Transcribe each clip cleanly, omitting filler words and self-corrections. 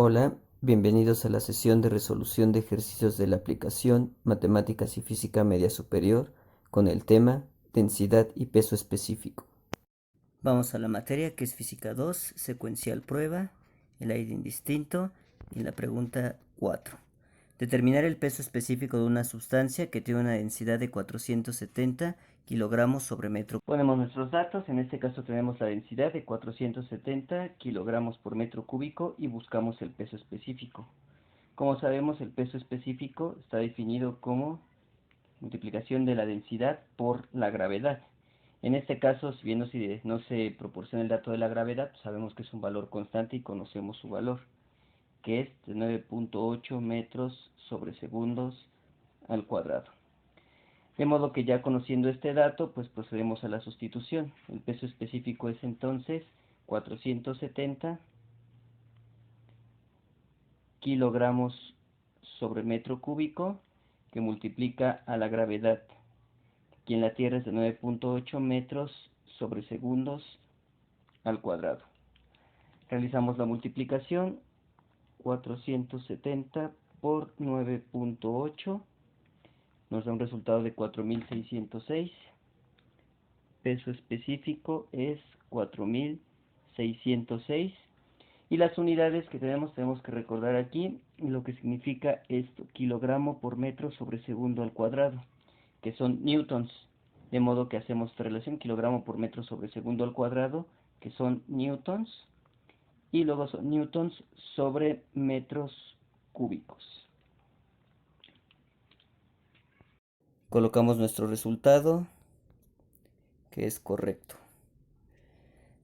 Hola, bienvenidos a la sesión de resolución de ejercicios de la aplicación Matemáticas y Física Media Superior con el tema densidad y peso específico. Vamos a la materia que es Física 2, secuencial prueba, el aire indistinto y la pregunta 4. Determinar el peso específico de una sustancia que tiene una densidad de 470 kilogramos sobre metro. Ponemos nuestros datos, en este caso tenemos la densidad de 470 kilogramos por metro cúbico y buscamos el peso específico. Como sabemos, el peso específico está definido como multiplicación de la densidad por la gravedad. En este caso, si bien no se proporciona el dato de la gravedad, pues sabemos que es un valor constante y conocemos su valor, que es de 9.8 metros sobre segundos al cuadrado. De modo que ya conociendo este dato, pues procedemos a la sustitución. El peso específico es entonces 470 kilogramos sobre metro cúbico, que multiplica a la gravedad, que en la Tierra es de 9.8 metros sobre segundos al cuadrado. Realizamos la multiplicación, 470 por 9.8 nos da un resultado de 4.606. Peso específico es 4.606. Y las unidades que tenemos que recordar aquí lo que significa esto, kilogramo por metro sobre segundo al cuadrado, que son newtons. De modo que hacemos esta relación, kilogramo por metro sobre segundo al cuadrado, que son newtons, y luego son newtons sobre metros cúbicos. Colocamos nuestro resultado, que es correcto.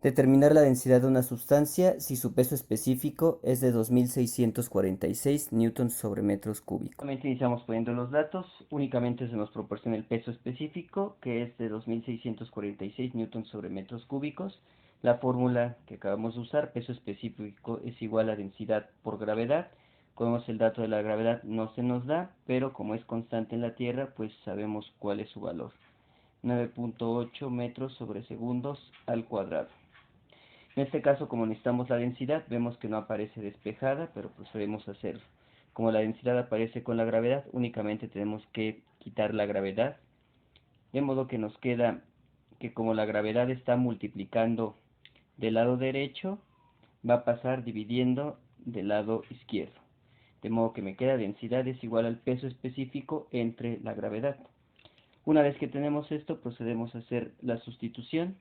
Determinar la densidad de una sustancia si su peso específico es de 2646 newtons sobre metros cúbicos. Nuevamente iniciamos poniendo los datos, únicamente se nos proporciona el peso específico, que es de 2646 newtons sobre metros cúbicos. La fórmula que acabamos de usar, peso específico es igual a densidad por gravedad. Como el dato de la gravedad no se nos da, pero como es constante en la Tierra, pues sabemos cuál es su valor. 9.8 metros sobre segundos al cuadrado. En este caso, como necesitamos la densidad, vemos que no aparece despejada, pero procedemos a hacerlo. Como la densidad aparece con la gravedad, únicamente tenemos que quitar la gravedad, de modo que nos queda que como la gravedad está multiplicando del lado derecho, va a pasar dividiendo del lado izquierdo. De modo que me queda densidad es igual al peso específico entre la gravedad. Una vez que tenemos esto, procedemos a hacer la sustitución.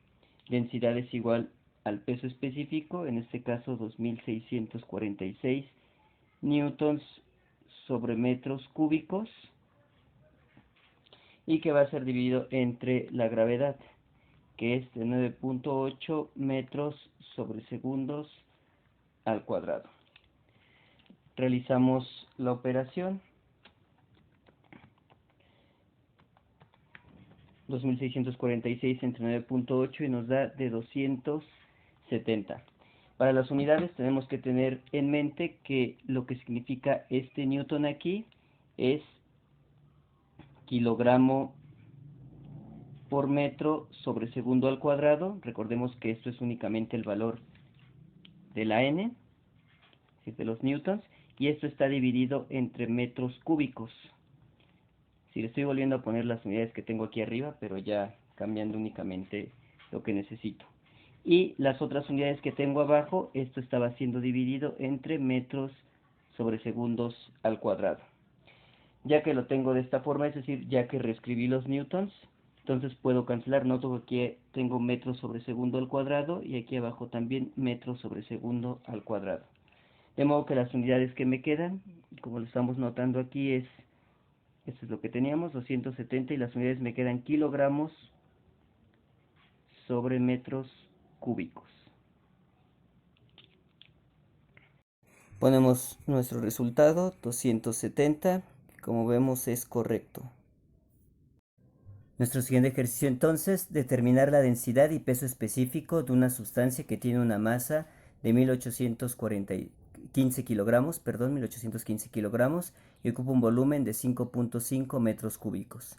Densidad es igual al peso específico, en este caso 2646 newtons sobre metros cúbicos, y que va a ser dividido entre la gravedad, que es de 9.8 metros sobre segundos al cuadrado. Realizamos la operación. 2646 entre 9.8 y nos da de 270. Para las unidades tenemos que tener en mente que lo que significa este newton aquí es kilogramo por metro sobre segundo al cuadrado. Recordemos que esto es únicamente el valor de la n, es decir, de los newtons, y esto está dividido entre metros cúbicos. Si le estoy volviendo a poner las unidades que tengo aquí arriba, pero ya cambiando únicamente lo que necesito. Y las otras unidades que tengo abajo, esto estaba siendo dividido entre metros sobre segundos al cuadrado. Ya que lo tengo de esta forma, es decir, ya que reescribí los newtons, entonces puedo cancelar. Noto que aquí tengo metros sobre segundo al cuadrado y aquí abajo también metros sobre segundo al cuadrado. De modo que las unidades que me quedan, como lo estamos notando aquí, esto es lo que teníamos, 270, y las unidades me quedan kilogramos sobre metros cúbicos. Ponemos nuestro resultado, 270, que como vemos es correcto. Nuestro siguiente ejercicio entonces, determinar la densidad y peso específico de una sustancia que tiene una masa de 1815 kilogramos y ocupa un volumen de 5.5 metros cúbicos.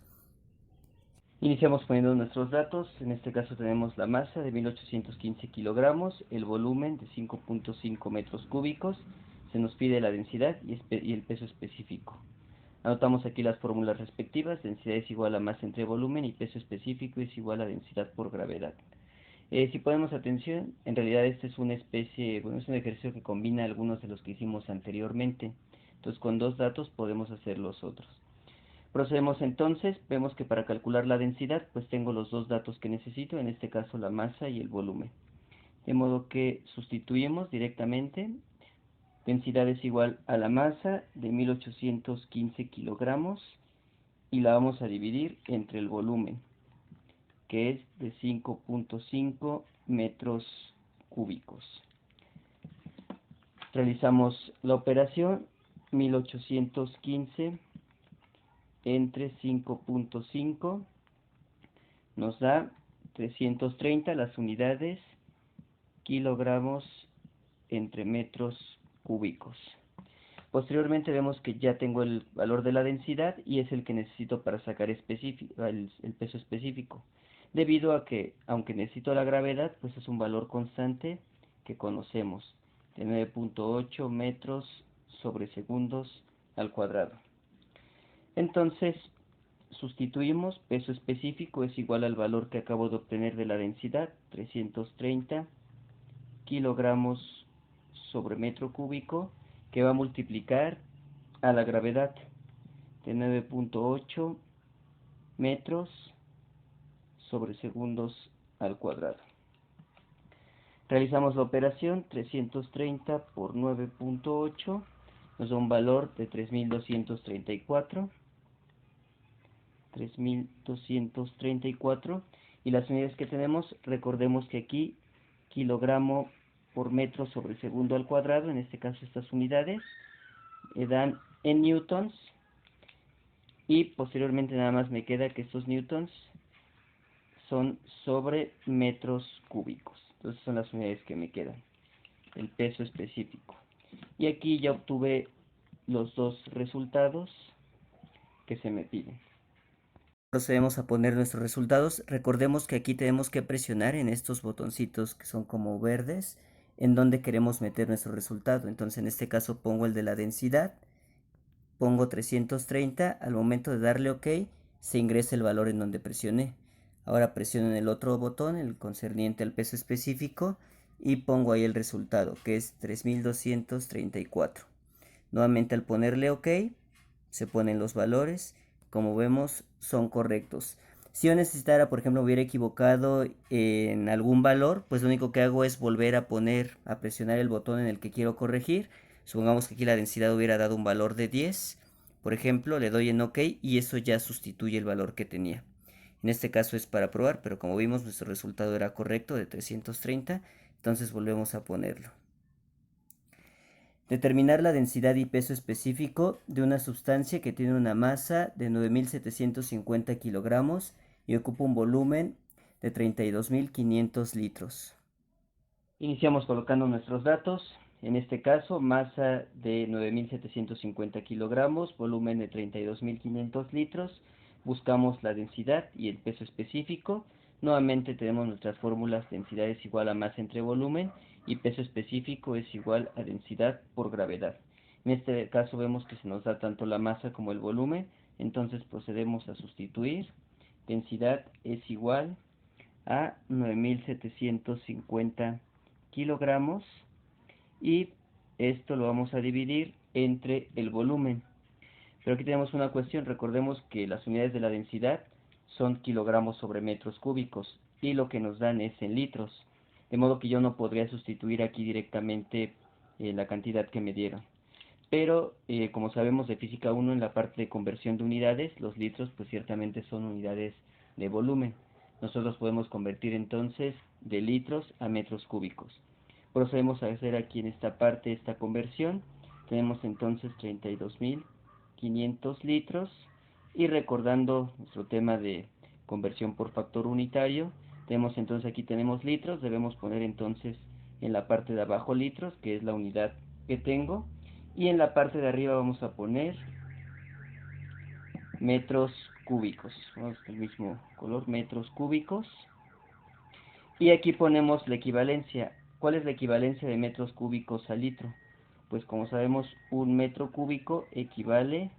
Iniciamos poniendo nuestros datos. En este caso tenemos la masa de 1815 kilogramos, el volumen de 5.5 metros cúbicos. se nos pide la densidad y el peso específico. Anotamos aquí las fórmulas respectivas: densidad es igual a masa entre volumen y peso específico es igual a densidad por gravedad. Si ponemos atención, en realidad este es una especie, bueno, es un ejercicio que combina algunos de los que hicimos anteriormente. Entonces con dos datos podemos hacer los otros. Procedemos entonces, vemos que para calcular la densidad, pues tengo los dos datos que necesito, en este caso la masa y el volumen. De modo que sustituimos directamente. Densidad es igual a la masa de 1815 kilogramos y la vamos a dividir entre el volumen, que es de 5.5 metros cúbicos. Realizamos la operación: 1815 entre 5.5 nos da 330, las unidades, kilogramos entre metros cúbicos. Posteriormente vemos que ya tengo el valor de la densidad y es el que necesito para sacar el peso específico, debido a que, aunque necesito la gravedad, pues es un valor constante que conocemos, de 9.8 metros sobre segundos al cuadrado. Entonces, sustituimos: peso específico es igual al valor que acabo de obtener de la densidad, 330 kilogramos sobre metro cúbico, que va a multiplicar a la gravedad, de 9.8 metros sobre segundos al cuadrado. Realizamos la operación: 330 por 9.8 nos da un valor de 3.234. Y las unidades que tenemos, recordemos que aquí kilogramo por metro sobre segundo al cuadrado, en este caso estas unidades, dan en newtons, y posteriormente nada más me queda que estos newtons son sobre metros cúbicos. Entonces son las unidades que me quedan, el peso específico. Y aquí ya obtuve los dos resultados que se me piden. Procedemos a poner nuestros resultados. Recordemos que aquí tenemos que presionar en estos botoncitos que son como verdes, en donde queremos meter nuestro resultado. Entonces en este caso pongo el de la densidad, pongo 330, al momento de darle OK se ingresa el valor en donde presioné. Ahora presiono en el otro botón, el concerniente al peso específico, y pongo ahí el resultado, que es 3234. Nuevamente al ponerle OK se ponen los valores. Como vemos, son correctos. Si yo necesitara, por ejemplo, hubiera equivocado en algún valor, pues lo único que hago es volver a presionar el botón en el que quiero corregir. Supongamos que aquí la densidad hubiera dado un valor de 10, por ejemplo, le doy en OK y eso ya sustituye el valor que tenía. En este caso es para probar, pero como vimos, nuestro resultado era correcto, de 330, entonces volvemos a ponerlo. Determinar la densidad y peso específico de una sustancia que tiene una masa de 9.750 kilogramos y ocupa un volumen de 32.500 litros. Iniciamos colocando nuestros datos. En este caso, masa de 9.750 kilogramos, volumen de 32.500 litros. Buscamos la densidad y el peso específico. Nuevamente tenemos nuestras fórmulas: densidad es igual a masa entre volumen y peso específico es igual a densidad por gravedad. En este caso vemos que se nos da tanto la masa como el volumen, entonces procedemos a sustituir. Densidad es igual a 9.750 kilogramos y esto lo vamos a dividir entre el volumen. Pero aquí tenemos una cuestión: recordemos que las unidades de la densidad son kilogramos sobre metros cúbicos y lo que nos dan es en litros, de modo que yo no podría sustituir aquí directamente la cantidad que me dieron. Pero como sabemos de física 1, en la parte de conversión de unidades, los litros pues ciertamente son unidades de volumen. Nosotros podemos convertir entonces de litros a metros cúbicos. Procedemos a hacer aquí en esta parte esta conversión. Tenemos entonces 32.500 litros, y recordando nuestro tema de conversión por factor unitario, tenemos entonces aquí tenemos litros, debemos poner entonces en la parte de abajo litros, que es la unidad que tengo, y en la parte de arriba vamos a poner metros cúbicos. Vamos con el mismo color, metros cúbicos. Y aquí ponemos la equivalencia. ¿Cuál es la equivalencia de metros cúbicos a litro? Pues como sabemos, un metro cúbico equivale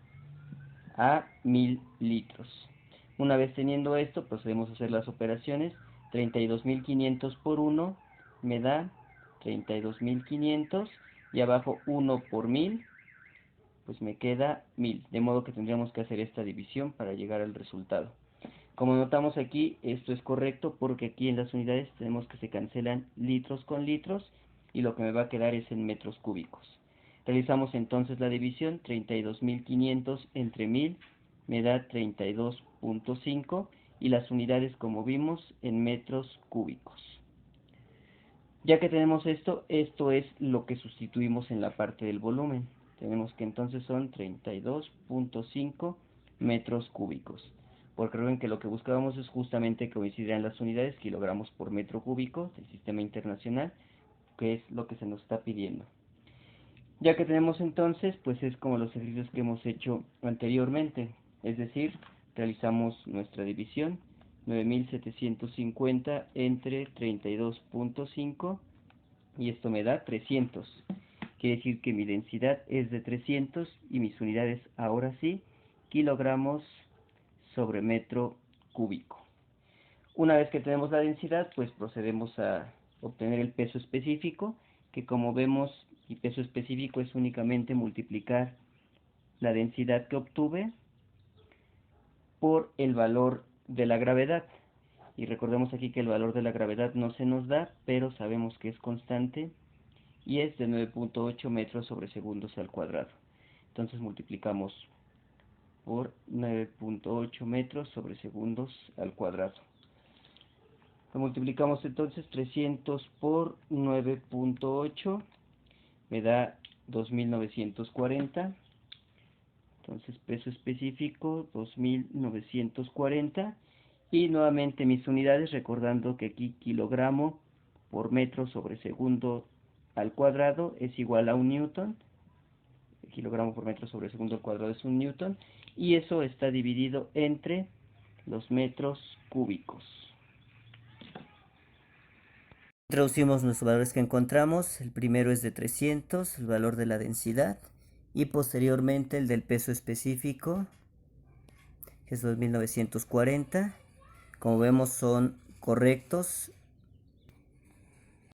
a 1000 litros. Una vez teniendo esto, procedemos a hacer las operaciones. 32.500 por 1 me da 32.500 y abajo 1 por 1000, pues me queda 1000. De modo que tendríamos que hacer esta división para llegar al resultado. Como notamos aquí, esto es correcto porque aquí en las unidades tenemos que se cancelan litros con litros y lo que me va a quedar es en metros cúbicos. Realizamos entonces la división. 32.500 entre 1000 me da 32.5 y las unidades, como vimos, en metros cúbicos. Ya que tenemos esto, esto es lo que sustituimos en la parte del volumen. Tenemos que entonces son 32.5 metros cúbicos. Porque recuerden que lo que buscábamos es justamente que coincidieran las unidades, kilogramos por metro cúbico del sistema internacional, que es lo que se nos está pidiendo. Ya que tenemos entonces, pues es como los ejercicios que hemos hecho anteriormente. Es decir, realizamos nuestra división. 9750 entre 32.5 y esto me da 300. Quiere decir que mi densidad es de 300 y mis unidades, ahora sí, kilogramos sobre metro cúbico. Una vez que tenemos la densidad, pues procedemos a obtener el peso específico, que como vemos, mi peso específico es únicamente multiplicar la densidad que obtuve por el valor de la gravedad. Y recordemos aquí que el valor de la gravedad no se nos da, pero sabemos que es constante y es de 9.8 metros sobre segundos al cuadrado. Entonces multiplicamos por 9.8 metros sobre segundos al cuadrado. Lo multiplicamos entonces 300 por 9.8 me da 2940. Entonces peso específico 2940 y nuevamente mis unidades, recordando que aquí kilogramo por metro sobre segundo al cuadrado es igual a un newton. El kilogramo por metro sobre segundo al cuadrado es un newton y eso está dividido entre los metros cúbicos. Introducimos los valores que encontramos. El primero es de 300, el valor de la densidad, y posteriormente el del peso específico, que es 2940. Como vemos son correctos